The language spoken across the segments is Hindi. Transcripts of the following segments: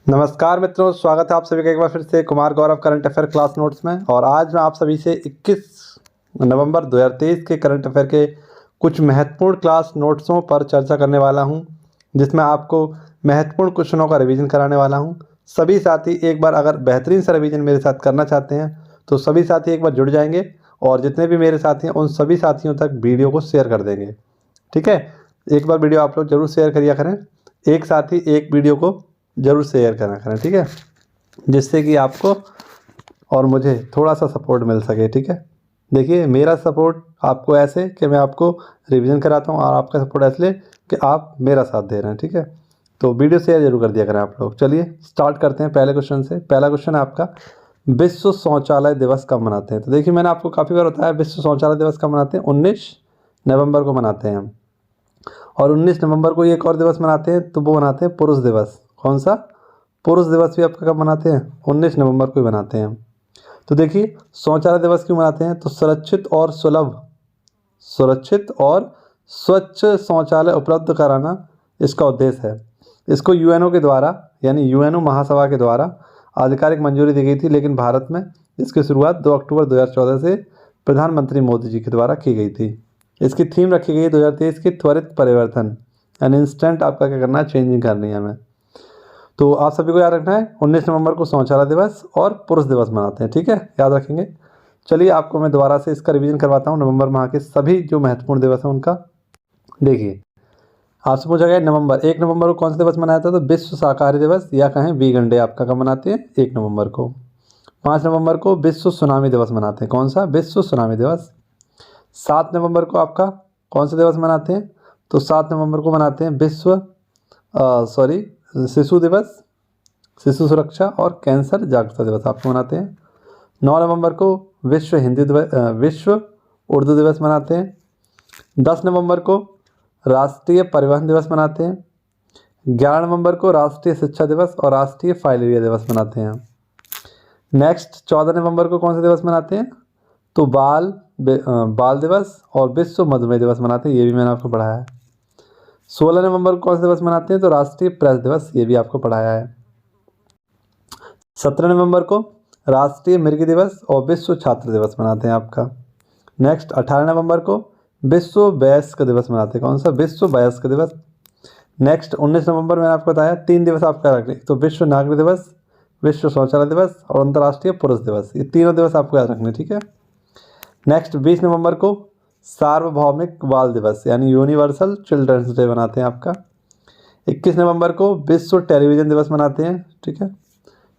नमस्कार मित्रों, स्वागत है आप सभी का एक बार फिर से Kumar Gaurav current affair class notes में। और आज मैं आप सभी से 21 नवंबर 2023 के करंट अफेयर के कुछ महत्वपूर्ण क्लास नोट्सों पर चर्चा करने वाला हूं, जिसमें आपको महत्वपूर्ण क्वेश्चनों का रिवीजन कराने वाला हूं। सभी साथी एक बार अगर बेहतरीन सा रिवीजन मेरे साथ करना चाहते हैं तो सभी साथी एक बार जुड़ जाएंगे और जितने भी मेरे साथी हैं उन सभी साथियों तक वीडियो को शेयर कर देंगे। ठीक है, एक बार वीडियो आप लोग जरूर शेयर करिए करें। एक साथी एक वीडियो को जरूर शेयर करना करें, ठीक है, जिससे कि आपको और मुझे थोड़ा सा सपोर्ट मिल सके। ठीक है, देखिए मेरा सपोर्ट आपको ऐसे कि मैं आपको रिवीजन कराता हूँ और आपका सपोर्ट इसलिए कि आप मेरा साथ दे रहे हैं। ठीक है, तो वीडियो शेयर जरूर कर दिया करें आप लोग। चलिए स्टार्ट करते हैं पहले क्वेश्चन से। पहला क्वेश्चन है आपका, विश्व शौचालय दिवस कब मनाते हैं? तो देखिए मैंने आपको काफ़ी बार बताया विश्व शौचालय दिवस कब मनाते हैं, 19 नवंबर को मनाते हैं हम। और 19 नवंबर को एक और दिवस मनाते हैं, तो वो मनाते हैं पुरुष दिवस। कौन सा? पुरुष दिवस भी आपका कब मनाते हैं? 19 नवंबर को ही मनाते हैं। तो देखिए शौचालय दिवस क्यों मनाते हैं? तो सुरक्षित और स्वच्छ शौचालय उपलब्ध कराना इसका उद्देश्य है। इसको यूएनओ के द्वारा यानी यूएनओ महासभा के द्वारा आधिकारिक मंजूरी दी गई थी, लेकिन भारत में इसकी शुरुआत 2 अक्टूबर 2014 से प्रधानमंत्री मोदी जी के द्वारा की गई थी। इसकी थीम रखी गई 2023 की त्वरित परिवर्तन, एन इंस्टेंट आपका क्या करना है, चेंजिंग करनी है हमें। तो आप सभी को याद रखना है 19 नवंबर को शौचालय दिवस और पुरुष दिवस मनाते हैं। ठीक है, याद रखेंगे। चलिए आपको मैं दोबारा से इसका रिवीजन करवाता हूँ, नवंबर माह के सभी जो महत्वपूर्ण दिवस हैं उनका। देखिए आपसे पूछा गया नवंबर 1 नवंबर को कौन सा दिवस मनाया था? तो विश्व शाकाहारी दिवस या कहें वीगन डे आपका कब मनाते हैं? 1 नवंबर को। 5 नवंबर को विश्व सुनामी दिवस मनाते हैं। कौन सा? विश्व सुनामी दिवस। 7 नवंबर को आपका कौन सा दिवस मनाते हैं? तो 7 नवंबर को मनाते हैं विश्व शिशु दिवस, शिशु सुरक्षा और कैंसर जागरूकता दिवस आपको मनाते हैं। 9 नवंबर को विश्व हिंदी दिवस, विश्व उर्दू दिवस मनाते हैं। 10 नवंबर को राष्ट्रीय परिवहन दिवस मनाते हैं। 11 नवंबर को राष्ट्रीय शिक्षा दिवस और राष्ट्रीय फाइलेरिया दिवस मनाते हैं। नेक्स्ट 14 नवंबर को कौन सा दिवस मनाते हैं? तो बाल दिवस और विश्व मधुमेह दिवस मनाते हैं, ये भी मैंने आपको पढ़ाया है। 16 नवंबर को कौन सा दिवस मनाते हैं? तो राष्ट्रीय प्रेस दिवस, ये भी आपको पढ़ाया है। 17 नवंबर को राष्ट्रीय मृग दिवस और विश्व छात्र दिवस मनाते हैं आपका। नेक्स्ट 18 नवंबर को विश्व वयस्क दिवस मनाते हैं। कौन सा? विश्व वयस्क दिवस। नेक्स्ट 19 नवंबर मैंने आपको बताया 3 दिवस आपका रखने, तो विश्व नागरिक दिवस, विश्व शौचालय दिवस और अंतर्राष्ट्रीय पुरुष दिवस, ये तीनों दिवस आपको याद रखने। ठीक है, नेक्स्ट 20 नवंबर को सार्वभौमिक बाल दिवस यानी यूनिवर्सल चिल्ड्रंस डे मनाते हैं आपका। 21 नवंबर को विश्व टेलीविज़न दिवस मनाते हैं। ठीक है,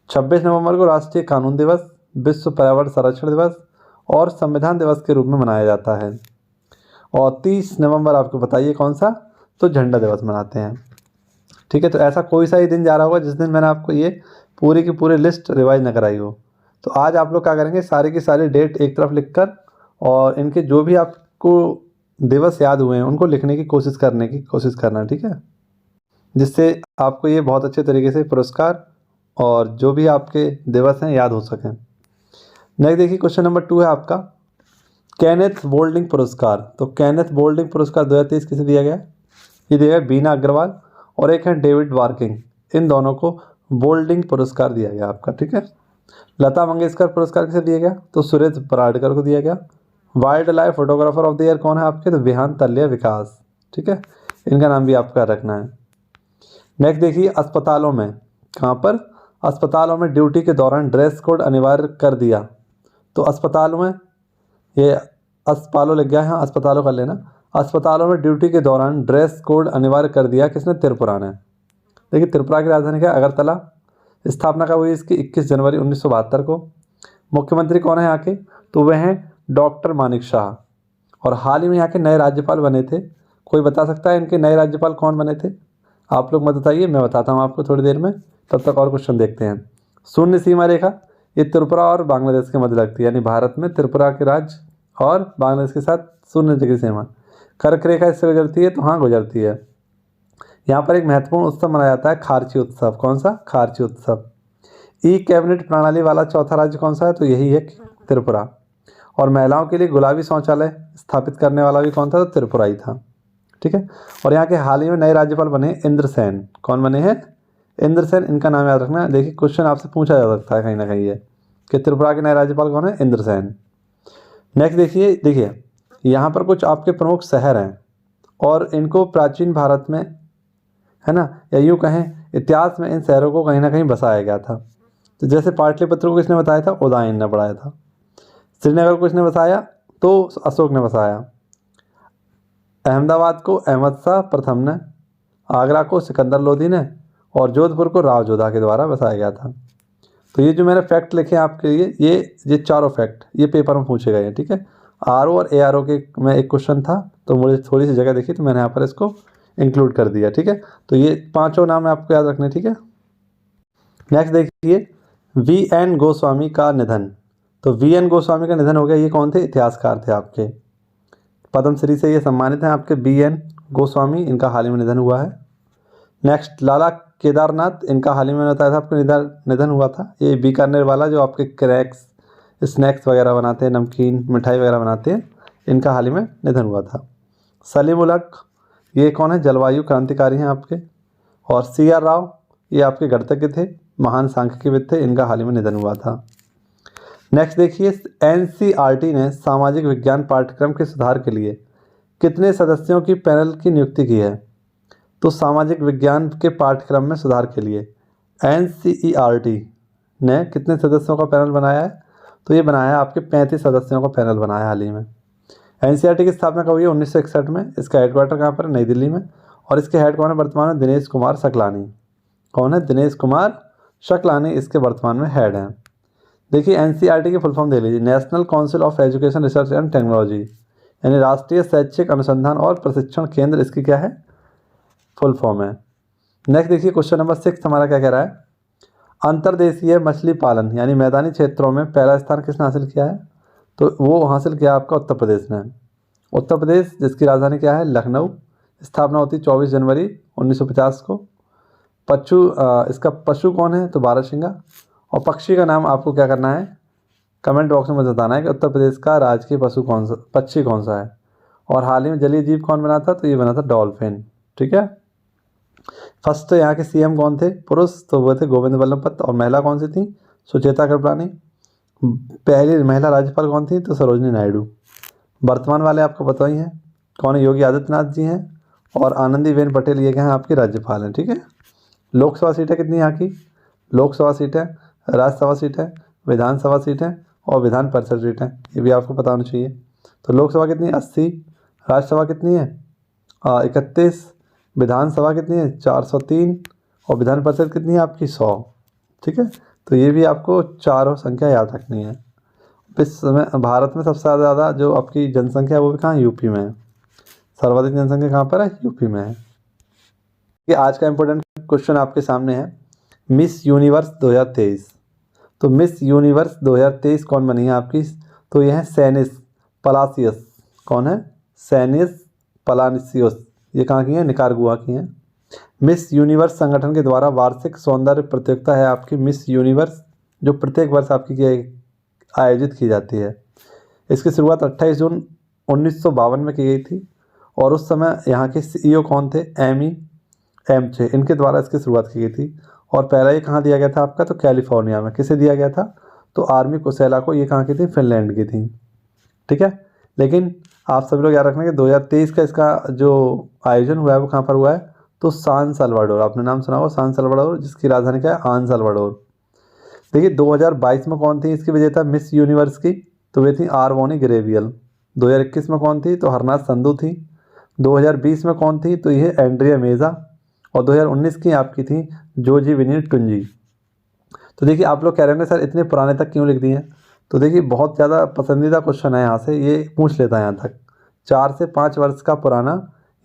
26 नवंबर को राष्ट्रीय कानून दिवस, विश्व पर्यावरण संरक्षण दिवस और संविधान दिवस के रूप में मनाया जाता है। और 30 नवंबर आपको बताइए कौन सा? तो झंडा दिवस मनाते हैं। ठीक है, तो ऐसा कोई सा ही दिन जा रहा होगा जिस दिन मैंने आपको ये पूरी की पूरी लिस्ट रिवाइज न कराई हो। तो आज आप लोग क्या करेंगे, सारी की सारी डेट एक तरफ लिखकर और इनके जो भी आपको दिवस याद हुए हैं उनको लिखने की कोशिश करना। ठीक है, जिससे आपको ये बहुत अच्छे तरीके से पुरस्कार और जो भी आपके दिवस हैं याद हो सकें। नेक्स्ट देखिए क्वेश्चन नंबर 2 है आपका, केनेथ बोल्डिंग पुरस्कार। तो केनेथ बोल्डिंग पुरस्कार 2023 किसे दिया गया? ये दिया गया बीना अग्रवाल और एक है डेविड वार्किंग, इन दोनों को बोल्डिंग पुरस्कार दिया गया आपका। ठीक है, लता मंगेशकर पुरस्कार किसे दिया गया? तो सुरेश पराडकर को दिया गया। Wild life photographer of the year कौन है आपके? तो विहान तल्य विकास। ठीक है, इनका नाम भी आपको याद रखना है। नेक्स्ट देखिए अस्पतालों में, कहाँ पर? अस्पतालों में ड्यूटी के दौरान ड्रेस कोड अनिवार्य कर दिया। तो अस्पतालों में, ये अस्पतालों लग गया है, अस्पतालों कर लेना। अस्पतालों में ड्यूटी के दौरान ड्रेस कोड अनिवार्य कर दिया किसने? त्रिपुरा ने। देखिए त्रिपुरा की राजधानी क्या है? अगरतला। स्थापना कब हुई इसकी? 21 जनवरी 1972 को। मुख्यमंत्री कौन है यहाँ के? तो वह हैं डॉक्टर मानिक शाह। और हाल ही में यहाँ के नए राज्यपाल बने थे। कोई बता सकता है इनके नए राज्यपाल कौन बने थे? आप लोग मत बताइए, मैं बताता हूँ आपको थोड़ी देर में। तब तक और क्वेश्चन देखते हैं। शून्य सीमा रेखा, ये त्रिपुरा और बांग्लादेश के मध्य लगती है, यानी भारत में त्रिपुरा के राज्य और बांग्लादेश के साथ 0 डिग्री सीमा। कर्क रेखा इससे गुजरती है, तो हाँ गुजरती है। यहाँ पर एक महत्वपूर्ण उत्सव मनाया जाता है, खारची उत्सव। कौन सा? खारची उत्सव। ई कैबिनेट प्रणाली वाला चौथा राज्य कौन सा है? तो यही है त्रिपुरा। और महिलाओं के लिए गुलाबी शौचालय स्थापित करने वाला भी कौन था? तो त्रिपुरा ही था। ठीक है, और यहाँ के हाल ही में नए राज्यपाल बने इंद्रसेन। कौन बने हैं? इंद्रसेन, इनका नाम याद रखना। देखिए क्वेश्चन आपसे पूछा जा सकता है कहीं ना कहीं ये कि त्रिपुरा के नए राज्यपाल कौन है, इंद्रसेन। नेक्स्ट देखिए यहाँ पर कुछ आपके प्रमुख शहर हैं और इनको प्राचीन भारत में, है ना, या यूँ कहें इतिहास में इन शहरों को कहीं ना कहीं बसाया गया था। तो जैसे पाटलिपुत्र को किसने बताया था, उदयन ने बढ़ाया था। श्रीनगर को किसने बसाया, तो अशोक ने बसाया। अहमदाबाद को अहमद शाह प्रथम ने, आगरा को सिकंदर लोधी ने, और जोधपुर को राव जोधा के द्वारा बसाया गया था। तो ये जो मैंने फैक्ट लिखे हैं आपके लिए, ये चारों फैक्ट ये पेपर में पूछे गए हैं, ठीक है। आरओ और एआरओ के में एक क्वेश्चन था, तो मुझे थोड़ी सी जगह देखी तो मैंने यहाँ पर इसको इंक्लूड कर दिया, ठीक है। तो ये पांचों नाम आपको याद रखने, ठीक है। नेक्स्ट देखिए, वी.एन. गोस्वामी का निधन। तो वी.एन. गोस्वामी का निधन हो गया। ये कौन थे, इतिहासकार थे आपके, पद्मश्री से ये सम्मानित हैं आपके वी.एन. गोस्वामी, इनका हाल ही में निधन हुआ है। नेक्स्ट, लाला केदारनाथ, इनका हाल ही में बताया था आपको निधन हुआ था। ये बीकानेर वाला जो आपके क्रैक्स स्नैक्स वगैरह बनाते हैं, नमकीन मिठाई वगैरह बनाते हैं, इनका हाल ही में निधन हुआ था। सलीम उल हक, ये कौन है, जलवायु क्रांतिकारी हैं आपके। और सी.आर. राव, ये आपके गणितज्ञ थे, महान सांख्यिकीविद थे, इनका हाल ही में निधन हुआ था। नेक्स्ट देखिए, एनसीईआरटी ने सामाजिक विज्ञान पाठ्यक्रम के सुधार के लिए कितने सदस्यों की पैनल की नियुक्ति की है। तो सामाजिक विज्ञान के पाठ्यक्रम में सुधार के लिए एनसीईआरटी ने कितने सदस्यों का पैनल बनाया है, तो ये बनाया है आपके 35 सदस्यों का पैनल बनाया हाल ही में। एनसीईआरटी की स्थापना कब हुई है, 1961 में। इसका हेडक्वार्टर कहाँ पर है, नई दिल्ली में। और इसके हेड कौन है वर्तमान में, दिनेश कुमार सकलानी। कौन है, दिनेश कुमार शकलानी इसके वर्तमान में हेड हैं। देखिए एनसीईआरटी की फुल फॉर्म दे लीजिए, national council of education research and technology, यानी राष्ट्रीय शैक्षिक अनुसंधान और प्रशिक्षण केंद्र, इसकी क्या है, फुल फॉर्म है। नेक्स्ट देखिए क्वेश्चन नंबर 6 हमारा क्या कह रहा है, अंतर्देशीय मछली पालन यानी मैदानी क्षेत्रों में पहला स्थान किसने हासिल किया है, तो वो हासिल किया आपका उत्तर प्रदेश ने। उत्तर प्रदेश जिसकी राजधानी क्या है, लखनऊ। स्थापना होती 24 जनवरी 1950 को। इसका पशु कौन है, तो बारहसिंगा। और पक्षी का नाम आपको क्या करना है, कमेंट बॉक्स में बताना है कि उत्तर प्रदेश का राजकीय पक्षी कौन सा है। और हाल ही में जलीय जीव कौन बना था, तो ये बना था डॉल्फिन, ठीक है। फर्स्ट यहाँ के सीएम कौन थे, पुरुष, तो वो थे गोविंद बल्लभ पंत। और महिला कौन सी थी, सुचेता कृपलानी। पहली महिला राज्यपाल कौन थी, तो सरोजनी नायडू। वर्तमान वाले आपको पता ही हैं कौन है, योगी आदित्यनाथ जी हैं। और आनंदीबेन पटेल ये क्या हैं, आपकी राज्यपाल हैं, ठीक है। लोकसभा सीटें कितनी यहाँ की, लोकसभा सीटें, राज्यसभा सीटें, विधानसभा सीटें और विधान परिषद सीटें, ये भी आपको पता होना चाहिए। तो लोकसभा कितनी है, 80। राज्यसभा कितनी है, 31। विधानसभा कितनी है, 403। और विधान परिषद कितनी है आपकी, 100, ठीक है। तो ये भी आपको चारों संख्या याद रखनी है। विश्व में भारत में सबसे ज़्यादा जो आपकी जनसंख्या है वो भी कहाँ, यूपी में है। सर्वाधिक जनसंख्या कहाँ पर है, यूपी में है। ये आज का इंपॉर्टेंट क्वेश्चन आपके सामने है, मिस यूनिवर्स 2023। तो मिस यूनिवर्स 2023 कौन बनी है आपकी, तो यह है सेनिस पलासियस। कौन है, सेनिस पलासियस। ये कहाँ की है, निकारागुआ की हैं। मिस यूनिवर्स संगठन के द्वारा वार्षिक सौंदर्य प्रतियोगिता है आपकी मिस यूनिवर्स, जो प्रत्येक वर्ष आपकी आयोजित की जाती है। इसकी शुरुआत 28 जून 1952 में की गई थी। और उस समय यहाँ के सीईओ कौन थे, एम.छे, इनके द्वारा इसकी शुरुआत की गई थी। और पहला ये कहाँ दिया गया था आपका, तो कैलिफोर्निया में। किसे दिया गया था, तो आर्मी कोसेला को। ये कहाँ की थी, फिनलैंड की थी, ठीक है। लेकिन आप सभी लोग याद रखना कि 2023 का इसका जो आयोजन हुआ है वो कहाँ पर हुआ है, तो सान साल्वाडोर। आपने नाम सुना होगा सान साल्वाडोर, जिसकी राजधानी क्या है, आन साल्वाडोर। देखिए 2022 में कौन थी इसकी विजेता मिस यूनिवर्स की, तो वे थी आरवोनी ग्रेवियल। 2021 में कौन थी, तो हरनाथ संधू थी। 2020 में कौन थी, तो यह एंड्रिया मेजा। और 2019 की आपकी थी जोजी विनी टुंजी। तो देखिए आप लोग कह रहे होंगे सर इतने पुराने तक क्यों लिख दिए हैं, तो देखिए बहुत ज़्यादा पसंदीदा क्वेश्चन है यहाँ से, ये पूछ लेता है यहाँ तक 4 से 5 वर्ष का पुराना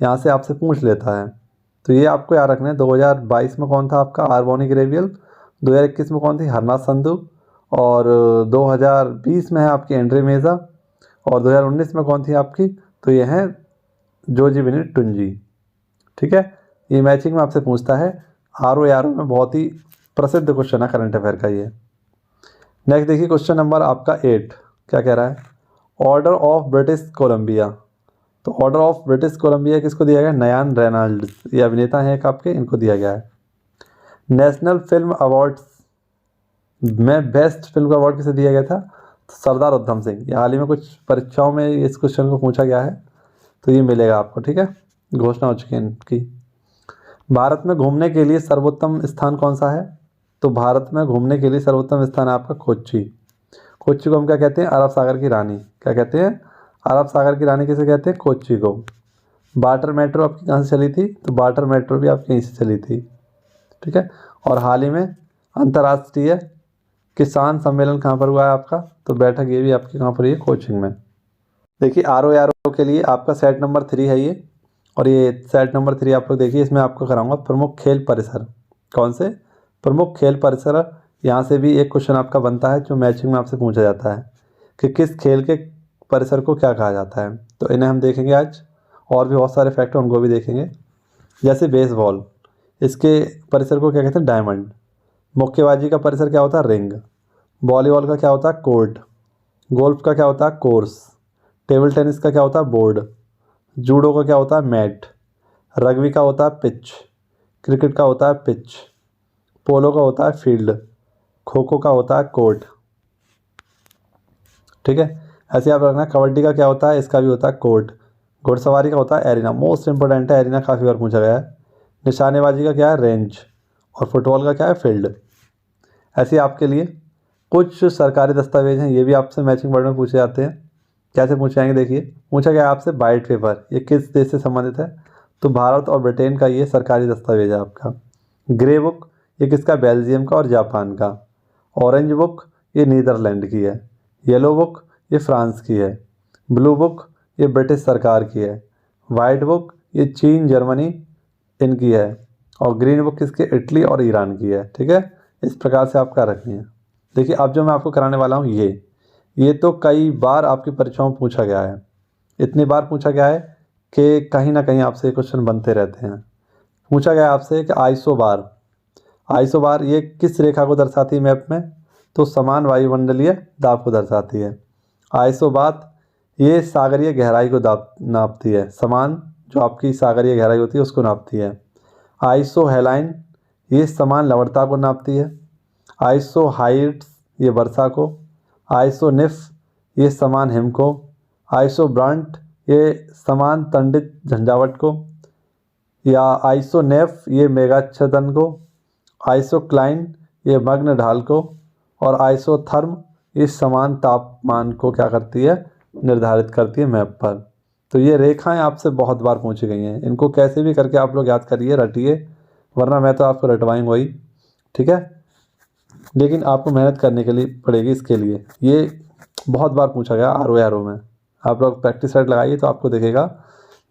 यहाँ से आपसे पूछ लेता है। तो ये आपको याद रखना है। 2022 में कौन था आपका, आरवोनी ग्रेवियल। 2021 में कौन थी, हरनाथ संधू। और 2020 में है आपकी एंड्रे मेजा। और 2019 में कौन थी आपकी, तो ये है जोजी विनी टुंजी, ठीक है। ये मैचिंग में आपसे पूछता है, आरओ में बहुत ही प्रसिद्ध क्वेश्चन है करंट अफेयर का ये। नेक्स्ट देखिए क्वेश्चन नंबर आपका 8 क्या कह रहा है, ऑर्डर ऑफ ब्रिटिश कोलंबिया। तो ऑर्डर ऑफ ब्रिटिश कोलंबिया किसको दिया गया है, नयान रेनाल्ड्स। ये अभिनेता हैं एक आपके, इनको दिया गया है। नेशनल फिल्म अवार्ड्स में बेस्ट फिल्म का अवार्ड किसे दिया गया था? तो सरदार उधम सिंह। ये हाल ही में कुछ परीक्षाओं में इस क्वेश्चन को पूछा गया है, तो ये मिलेगा आपको, ठीक है, घोषणा हो चुकी है इनकी। भारत में घूमने के लिए सर्वोत्तम स्थान कौन सा है? तो भारत में घूमने के लिए सर्वोत्तम स्थान है आपका कोच्चि। कोच्चि को हम क्या कहते हैं? अरब सागर की रानी। क्या कहते हैं? अरब सागर की रानी किसे कहते हैं? कोच्चि को। वाटर मेट्रो आपकी कहाँ से चली थी? तो वाटर मेट्रो भी आपकी यहीं से चली थी, ठीक है। और हाल ही में अंतर्राष्ट्रीय किसान सम्मेलन कहाँ पर हुआ है आपका? तो बैठक ये भी आपकी कहाँ पर हुई है? कोचिंग में। देखिए RO के लिए आपका सेट नंबर 3 है ये, और ये सेट नंबर 3 आप लोग देखिए, इसमें आपको कराऊंगा प्रमुख खेल परिसर। कौन से? प्रमुख खेल परिसर। यहाँ से भी एक क्वेश्चन आपका बनता है जो मैचिंग में आपसे पूछा जाता है कि किस खेल के परिसर को क्या कहा जाता है। तो इन्हें हम देखेंगे आज, और भी बहुत सारे फैक्ट हैं उनको भी देखेंगे। जैसे बेसबॉल, इसके परिसर को क्या कहते हैं? डायमंड। मुक्केबाजी का परिसर क्या होता है? रिंग। वॉलीबॉल का क्या होता है? कोर्ट। गोल्फ का क्या होता है? कोर्स। टेबल टेनिस का क्या होता है? बोर्ड। जूडो का क्या होता है? मैट। रग्बी का होता है पिच। क्रिकेट का होता है पिच। पोलो का होता है फील्ड। खो खो का होता है कोर्ट, ठीक है। ऐसे आप रखना। कबड्डी का क्या होता है? इसका भी होता है कोर्ट। घुड़सवारी का होता है एरिना। मोस्ट इंपॉर्टेंट है एरिना, काफ़ी बार पूछा गया है। निशानेबाजी का क्या है? रेंज। और फुटबॉल का क्या है? फील्ड। ऐसे आपके लिए कुछ सरकारी दस्तावेज हैं, ये भी आपसे मैचिंग वर्ड में पूछे जाते हैं। कैसे पूछे जाएंगे? देखिए, पूछा गया आपसे वाइट पेपर, ये किस देश से संबंधित है? तो भारत और ब्रिटेन का ये सरकारी दस्तावेज है आपका। ग्रे बुक ये किसका? बेल्जियम का और जापान का। ऑरेंज बुक ये नीदरलैंड की है। येलो बुक ये फ्रांस की है। ब्लू बुक ये ब्रिटिश सरकार की है। वाइट बुक ये चीन, जर्मनी इनकी है। और ग्रीन बुक किसकी? इटली और ईरान की है, ठीक है। इस प्रकार से आपका रखनी है। देखिए, अब जो मैं आपको कराने वाला हूँ ये तो कई बार आपकी परीक्षाओं में पूछा गया है। इतनी बार पूछा गया है कि कहीं ना कहीं आपसे क्वेश्चन बनते रहते हैं। पूछा गया आपसे कि आइसो बार ये किस रेखा को दर्शाती है मैप में? तो समान वायुमंडलीय दाब को दर्शाती है। आइसो बात ये सागरीय गहराई को नापती है। समान जो आपकी सागरीय गहराई होती है उसको नापती है। आइसो हेलाइन ये समान लवणता को नापती है। आइसो हाइट्स ये वर्षा को। आइसो निफ ये समान हिम को। आइसो ब्रांट ये समान तंडित झंझावट को। या आइसो नेफ ये मेघाच्छादन को। आइसोक्लाइन ये मग्न ढाल को। और आइसोथर्म ये समान तापमान को क्या करती है? निर्धारित करती है मैप पर। तो ये रेखाएं आपसे बहुत बार पूछी गई हैं, इनको कैसे भी करके आप लोग याद करिए, रटिए, वरना मैं तो आपको रटवाऊंगा ही, ठीक है। लेकिन आपको मेहनत करने के लिए पड़ेगी इसके लिए। ये बहुत बार पूछा गया RO में। आप लोग प्रैक्टिस सेट लगाइए तो आपको दिखेगा।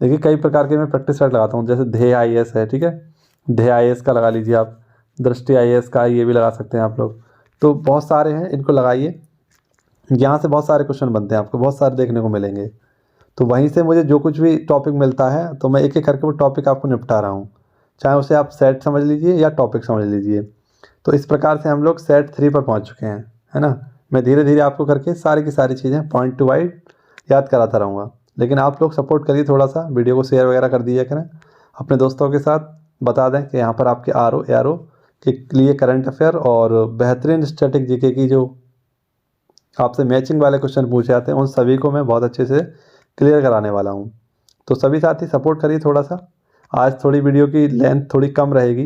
देखिए, कई प्रकार के मैं प्रैक्टिस सेट लगाता हूँ, जैसे ध्येय IAS है, ठीक है। ध्येय IAS का लगा लीजिए आप। दृष्टि IAS का ये भी लगा सकते हैं आप लोग। तो बहुत सारे हैं, इनको लगाइए। यहाँ से बहुत सारे क्वेश्चन बनते हैं, आपको बहुत सारे देखने को मिलेंगे। तो वहीं से मुझे जो कुछ भी टॉपिक मिलता है तो मैं एक एक करके वो टॉपिक आपको निपटा रहा हूँ, चाहे उसे आप सेट समझ लीजिए या टॉपिक समझ लीजिए। तो इस प्रकार से हम लोग सेट 3 पर पहुँच चुके हैं, है ना। मैं धीरे धीरे आपको करके सारी की सारी चीज़ें पॉइंट टू पॉइंट याद कराता रहूँगा। लेकिन आप लोग सपोर्ट करिए, थोड़ा सा वीडियो को शेयर वगैरह कर दीजिए करें अपने दोस्तों के साथ। बता दें कि यहाँ पर आपके RO के लिए करंट अफेयर और बेहतरीन स्टैटिक GK की जो आपसे मैचिंग वाले क्वेश्चन पूछे जाते हैं उन सभी को मैं बहुत अच्छे से क्लियर कराने वाला हूँ। तो सभी साथी सपोर्ट करिए थोड़ा सा। आज थोड़ी वीडियो की लेंथ थोड़ी कम रहेगी,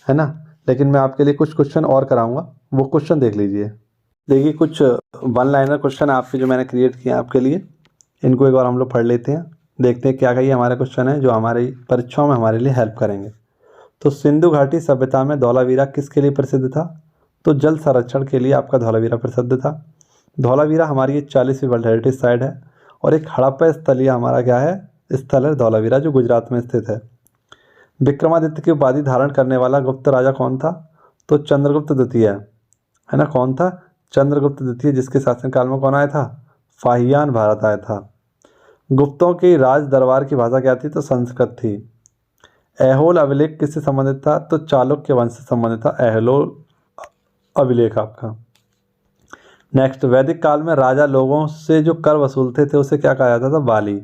है ना, लेकिन मैं आपके लिए कुछ क्वेश्चन और कराऊंगा, वो क्वेश्चन देख लीजिए। देखिए, कुछ 1 लाइनर क्वेश्चन आपके जो मैंने क्रिएट किए हैं आपके लिए, इनको एक बार हम लोग पढ़ लेते हैं, देखते हैं क्या कही हमारे क्वेश्चन है जो हमारी परीक्षाओं में हमारे लिए हेल्प करेंगे। तो सिंधु घाटी सभ्यता में धौलावीरा किसके लिए प्रसिद्ध था? तो जल संरक्षण के लिए आपका धौलावीरा प्रसिद्ध था। धौलावीरा हमारी ये 40वीं वर्ल्ड हेरिटेज साइट है। और एक हड़प्पा स्थलीय हमारा क्या है? स्थल है धौलावीरा, जो गुजरात में स्थित है। विक्रमादित्य की उपाधि धारण करने वाला गुप्त राजा कौन था? तो चंद्रगुप्त द्वितीय, है ना। कौन था? चंद्रगुप्त द्वितीय, जिसके शासनकाल में कौन आया था? फाहियान भारत आया था। गुप्तों की राज दरबार की भाषा क्या थी? तो संस्कृत थी। ऐहोल अभिलेख किससे संबंधित था? तो चालुक्य वंश से संबंधित था ऐहोल अभिलेख आपका। नेक्स्ट, वैदिक काल में राजा लोगों से जो कर वसूलते थे उसे क्या कहा जाता था? बाली।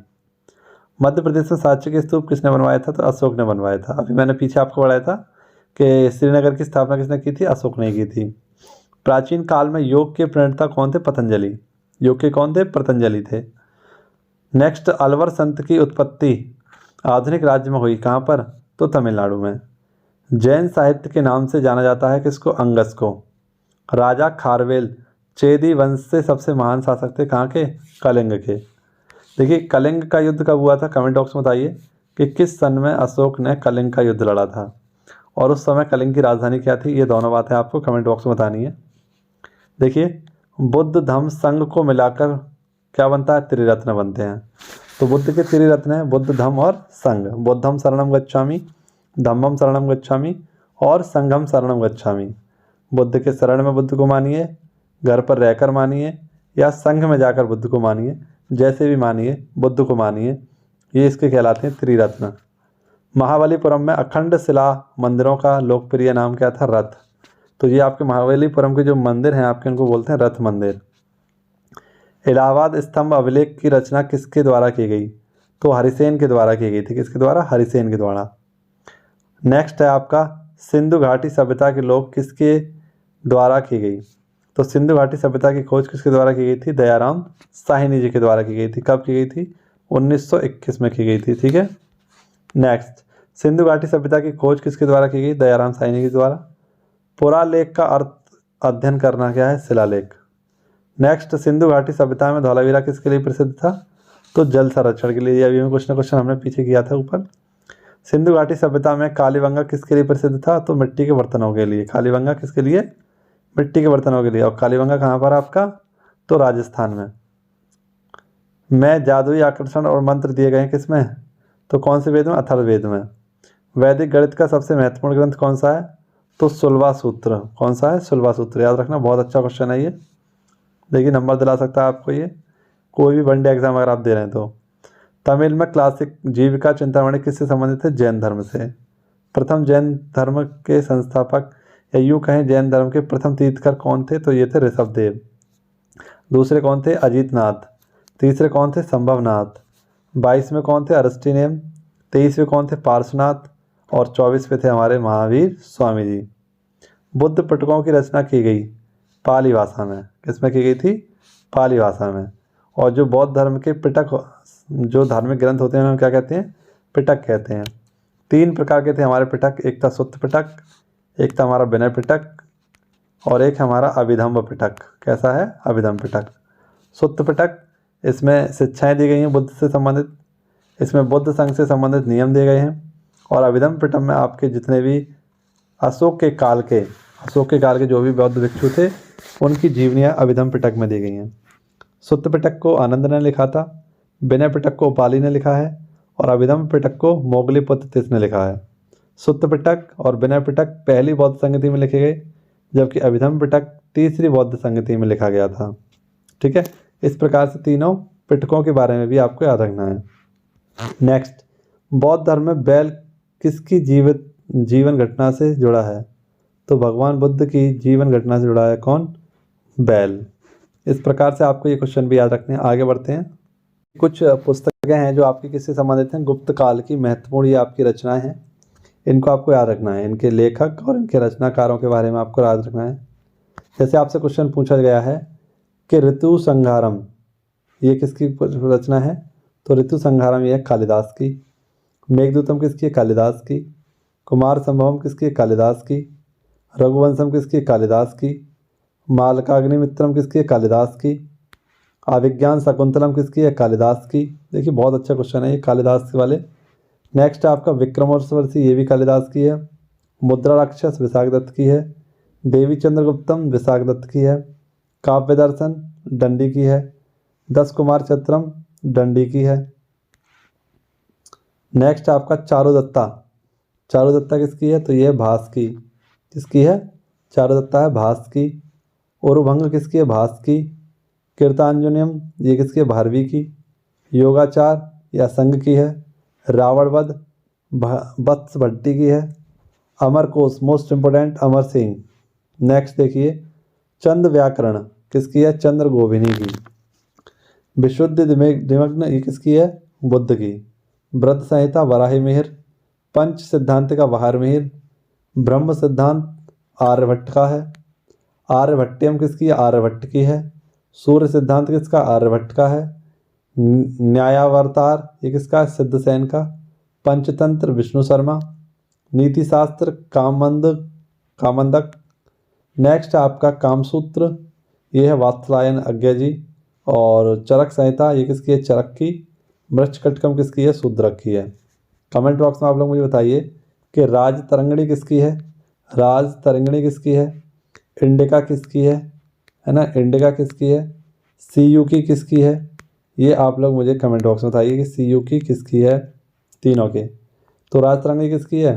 मध्य प्रदेश में सांची के स्तूप किसने बनवाया था? तो अशोक ने बनवाया था। अभी मैंने पीछे आपको बताया था कि श्रीनगर की स्थापना किसने की थी? अशोक ने की थी। प्राचीन काल में योग के प्रणेता कौन थे? पतंजलि। योग के कौन थे? पतंजलि थे। नेक्स्ट, अलवर संत की उत्पत्ति आधुनिक राज्य में हुई कहाँ पर? तो तमिलनाडु में। जैन साहित्य के नाम से जाना जाता है किसको? अंगस को। राजा खारवेल चेदी वंश से सबसे महान शासक थे कहाँ के? कलिंग के। देखिए कलिंग का युद्ध कब हुआ था? कमेंट बॉक्स में बताइए कि किस सन में अशोक ने कलिंग का युद्ध लड़ा था और उस समय कलिंग की राजधानी क्या थी? ये दोनों बातें आपको कमेंट बॉक्स में बतानी है। देखिए बुद्ध धम्म संघ को मिलाकर क्या बनता है? त्रिरत्न बनते हैं। तो बुद्ध के त्रिरत्न हैं बुद्ध धम्म और संघ। बुद्धम शरणम गच्छामि, धम्मम शरणम गच्छामि और संघम शरणम गच्छामि। बुद्ध के शरण में बुद्ध को मानिए, घर पर रहकर मानिए या संघ में जाकर बुद्ध को मानिए, जैसे भी मानिए बुद्ध को मानिए, ये इसके कहलाते हैं त्रिरत्न। महाबलीपुरम में अखंड शिला मंदिरों का लोकप्रिय नाम क्या था? रथ। तो ये आपके महाबलीपुरम के जो मंदिर हैं आपके, उनको बोलते हैं रथ मंदिर। इलाहाबाद स्तंभ अभिलेख की रचना किसके द्वारा की गई? तो हरिसेन के द्वारा की गई थी। किसके द्वारा? हरिसेन के द्वारा। नेक्स्ट है आपका सिंधु घाटी सभ्यता की लोग किसके द्वारा की गई? तो सिंधु घाटी सभ्यता की खोज किसके द्वारा की गई थी? दयाराम साहिनी जी के द्वारा की गई थी। कब की गई थी? 1921 में की गई थी। ठीक है। नेक्स्ट, सिंधु घाटी सभ्यता की खोज किसके द्वारा की गई? दयाराम साहिनी के द्वारा। पुरालेख का अर्थ अध्ययन करना क्या है? शिलालेख। नेक्स्ट, सिंधु घाटी सभ्यता में धौलावीरा किसके लिए प्रसिद्ध था? तो जल संरक्षण के लिए। अभी में कुछ ना क्वेश्चन हमने पीछे किया था ऊपर। सिंधु घाटी सभ्यता में कालीबंगा किसके लिए प्रसिद्ध था? तो मिट्टी के बर्तनों के लिए। कालीबंगा किसके लिए? मिट्टी के बर्तनों के लिए। और कालीबंगा कहाँ पर आपका? तो राजस्थान में जादुई आकर्षण और मंत्र दिए गए हैं किसमें? तो कौन से वेद में? अथर्ववेद में। वैदिक गणित का सबसे महत्वपूर्ण ग्रंथ कौन सा है? तो शुल्बा सूत्र। कौन सा है? शुल्बा सूत्र। याद रखना, बहुत अच्छा क्वेश्चन है ये। देखिए नंबर दिला सकता है आपको ये, कोई भी वनडे एग्जाम अगर आप दे रहे हैं तो। तमिल में क्लासिक जीविका चिंतामणि किससे संबंधित है? जैन धर्म से। प्रथम जैन धर्म के संस्थापक या यूँ कहें जैन धर्म के प्रथम तीर्थकर कौन थे? तो ये थे ऋषभदेव। दूसरे कौन थे? अजीतनाथ। तीसरे कौन थे? संभवनाथ। 22वें कौन थे? अगस्टिनियम। 23वें कौन थे? पार्श्वनाथ। और 24वें थे हमारे महावीर स्वामी जी। बुद्ध पिटकों की रचना की गई पाली भाषा में। किसमें की गई थी? पाली भाषा में। और जो बौद्ध धर्म के पिटक, जो धार्मिक ग्रंथ होते हैं उन्हें क्या कहते हैं? पिटक कहते हैं। 3 प्रकार के थे हमारे पिटक। एक था सुत्त पिटक, एक था हमारा विनय पिटक और एक हमारा अभिधम्म पिटक। कैसा है? अभिधम्म पिटक। सुत्त पिटक, इसमें शिक्षाएं दी गई हैं बुद्ध से संबंधित, इसमें बुद्ध संघ से संबंधित नियम दिए गए हैं। और अभिधम्म पिटक में आपके जितने भी अशोक के काल के जो भी बौद्ध भिक्षु थे उनकी जीवनियाँ अभिधम्म पिटक में दी गई हैं। सुत्त पिटक को आनंद ने लिखा था, विनय पिटक को उपाली ने लिखा है और अभिधम्म पिटक को मोगलीपुत्र तिस ने लिखा है। सुत्त पिटक और विनय पिटक पहली बौद्ध संगति में लिखे गए, जबकि अभिधम्म पिटक तीसरी बौद्ध संगति में लिखा गया था। ठीक है। इस प्रकार से तीनों पिटकों के बारे में भी आपको याद रखना है। नेक्स्ट, बौद्ध धर्म में बैल किसकी जीवन घटना से जुड़ा है? तो भगवान बुद्ध की जीवन घटना से जुड़ा है। कौन? बैल। इस प्रकार से आपको ये क्वेश्चन भी याद रखने हैं। आगे बढ़ते हैं। कुछ पुस्तकें हैं जो आपकी किससे संबंधित हैं? गुप्त काल की महत्वपूर्ण ये आपकी रचनाएं हैं, इनको आपको याद रखना है। इनके लेखक और इनके रचनाकारों के बारे में आपको याद रखना है। जैसे आपसे क्वेश्चन पूछा गया है कि ऋतु संहारम ये किसकी रचना है? तो ऋतु संहारम ये है कालिदास की। मेघदूतम किसकी है? कालिदास की। कुमार संभवम किसकी है? कालिदास की। रघुवंशम किसकी है? कालिदास की। मालकाग्निमित्रम किसकी है? कालिदास की। अभिज्ञान शकुंतलम किसकी है? कालिदास की। देखिए बहुत अच्छा क्वेश्चन है ये कालिदास वाले। नेक्स्ट आपका विक्रमोर्वशी, ये भी कालिदास की है। मुद्रा राक्षस विशाखदत्त की है। देवी चंद्रगुप्तम विशाखदत्त की है। काव्य दर्शन दंडी की है। 10 कुमार चित्रम दंडी की है। नेक्स्ट आपका चारुदत्ता, चारुदत्ता किसकी है? तो ये भास की। किसकी है? चारुदत्ता है भास की। औरभंग किसकी है? भास की। कीर्तांजनियम ये किसकी है? भारवी की। योगाचार या संघ की है। रावणवध वत्स भट्टी की है। Amarkosh most important Amar Singh. Next देखिए चंद व्याकरण किसकी है? चंद्र गोभिनी की। विशुद्ध निमग्न ये किसकी है? बुद्ध की। व्रत संहिता वराही मिहिर। पंच सिद्धांत का बहार मिहिर। ब्रह्म सिद्धांत आर्यभट्ट का है। आर्यभट्टियम किसकी है? आर्यभट्ट की है। सूर्य सिद्धांत किसका? आर्यभट्ट का है। न्यायावतार ये किसका? सिद्धसेन का। पंचतंत्र विष्णु शर्मा। नीति शास्त्र कामंदक। नेक्स्ट आपका कामसूत्र ये है वात्स्यायन अज्ञा जी। और चरक संहिता ये किसकी है? चरक की। मृच्छकटकम किसकी है? शूद्रक की है। कमेंट बॉक्स में आप लोग मुझे बताइए कि राजतरंगिणी किसकी है? राजतरंगिणी किसकी है? इंडिका किसकी है ना? इंडिका किसकी है? सीयूकी किसकी है? ये आप लोग मुझे कमेंट बॉक्स में बताइए कि सीयूकी किसकी है तीनों के। तो राजतरंगिणी किसकी है?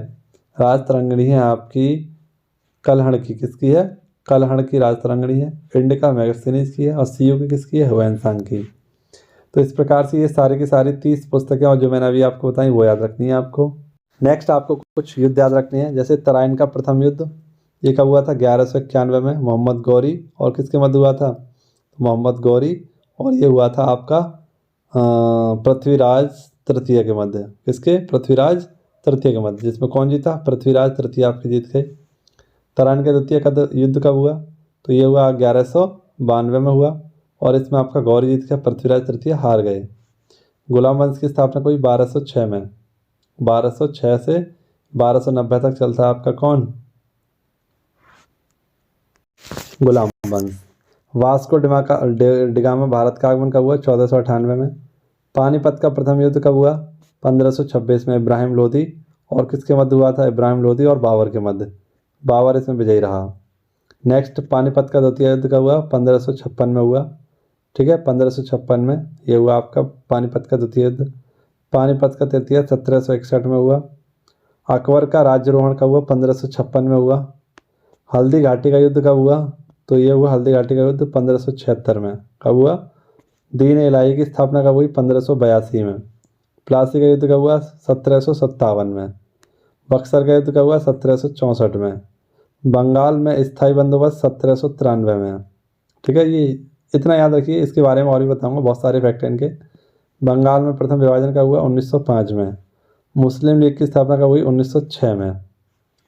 राजतरंगिणी है आपकी कलहण की। किसकी है? कलहण की राजतरंगिणी है। इंडिका मैगस्थनीज की है। और सीयूकी किसकी है? ह्वेनसांग की। तो इस प्रकार से ये सारी की सारी 30 पुस्तकें और जो मैंने अभी आपको बताई वो याद रखनी है आपको। नेक्स्ट आपको कुछ युद्ध याद रखने हैं। जैसे तराइन का प्रथम युद्ध ये कब हुआ था? 1191 में मोहम्मद गौरी और किसके मध्य हुआ था? मोहम्मद गौरी और ये हुआ था आपका पृथ्वीराज तृतीय के मध्य। किसके? पृथ्वीराज तृतीय के मध्य। जिसमें कौन जीता? पृथ्वीराज तृतीय आपके जीत गए। तराइन का द्वितीय का युद्ध कब हुआ? तो ये हुआ 1192 में हुआ और इसमें आपका गौरी जीत गया, पृथ्वीराज तृतीय हार गए। गुलाम वंश की स्थापना हुई 1206 में। 1206 से 1290 तक चलता है आपका कौन? गुलाम वंश। वास्को डिगामा भारत का आगमन कब हुआ? 1498 में। पानीपत का प्रथम युद्ध कब हुआ? 1526 में इब्राहिम लोदी और किसके मध्य हुआ था? इब्राहिम लोदी और बाबर के मध्य। बाबर इसमें विजयी रहा। नेक्स्ट पानीपत का द्वितीय युद्ध कब हुआ? 1556 में हुआ। ठीक है, 1556 में ये हुआ आपका पानीपत का द्वितीय युद्ध। पानीपत का तृतीय 1761 में हुआ। अकबर का राज्यारोहण कब हुआ? 1556 में हुआ। हल्दी घाटी का युद्ध कब हुआ? तो ये हुआ हल्दी घाटी का युद्ध 1576 में। कब हुआ? दीन इलाही की स्थापना कब हुई? 1582 में। प्लासी का युद्ध कब हुआ? 1757 में। बक्सर का युद्ध कब हुआ? 1764 में। बंगाल में स्थायी बंदोबस्त 1793 में। ठीक है, ये इतना याद रखिए। इसके बारे में और भी बताऊंगा, बहुत सारे फैक्ट हैं इनके। बंगाल में प्रथम विभाजन कब हुआ? 1905 में। मुस्लिम लीग की स्थापना कब हुई? 1906 में।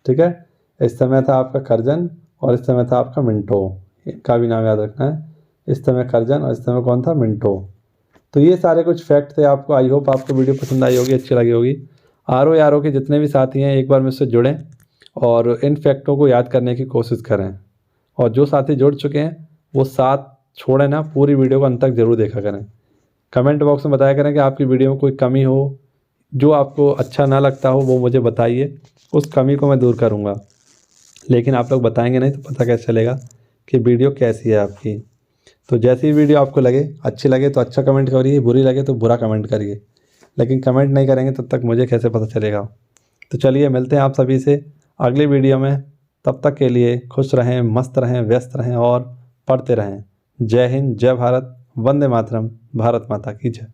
ठीक है, इस समय था आपका करजन और इस समय था आपका मिंटो। इनका भी नाम याद रखना है। इस समय करजन और इस समय कौन था? मिंटो। तो ये सारे कुछ फैक्ट थे आपको। आई होप आपको वीडियो पसंद आई होगी, अच्छी लगी होगी। आर ओ के जितने भी साथी हैं एक बार मुझसे जुड़ें और इन फैक्टों को याद करने की कोशिश करें। और जो साथी जुड़ चुके हैं वो साथ छोड़ें ना, पूरी वीडियो को अंत तक जरूर देखा करें। कमेंट बॉक्स में बताया करें कि आपकी वीडियो में कोई कमी हो, जो आपको अच्छा ना लगता हो वो मुझे बताइए, उस कमी को मैं दूर करूँगा। लेकिन आप लोग बताएंगे नहीं तो पता कैसे चलेगा कि वीडियो कैसी है आपकी। तो जैसी वीडियो आपको लगे, अच्छी लगे तो अच्छा कमेंट करिए, बुरी लगे तो बुरा कमेंट करिए। लेकिन कमेंट नहीं करेंगे तब तक मुझे कैसे पता चलेगा। तो चलिए मिलते हैं आप सभी से अगली वीडियो में। तब तक के लिए खुश रहें, मस्त रहें, व्यस्त रहें और पढ़ते रहें। जय हिंद, जय भारत, वंदे मातरम, भारत माता की जय।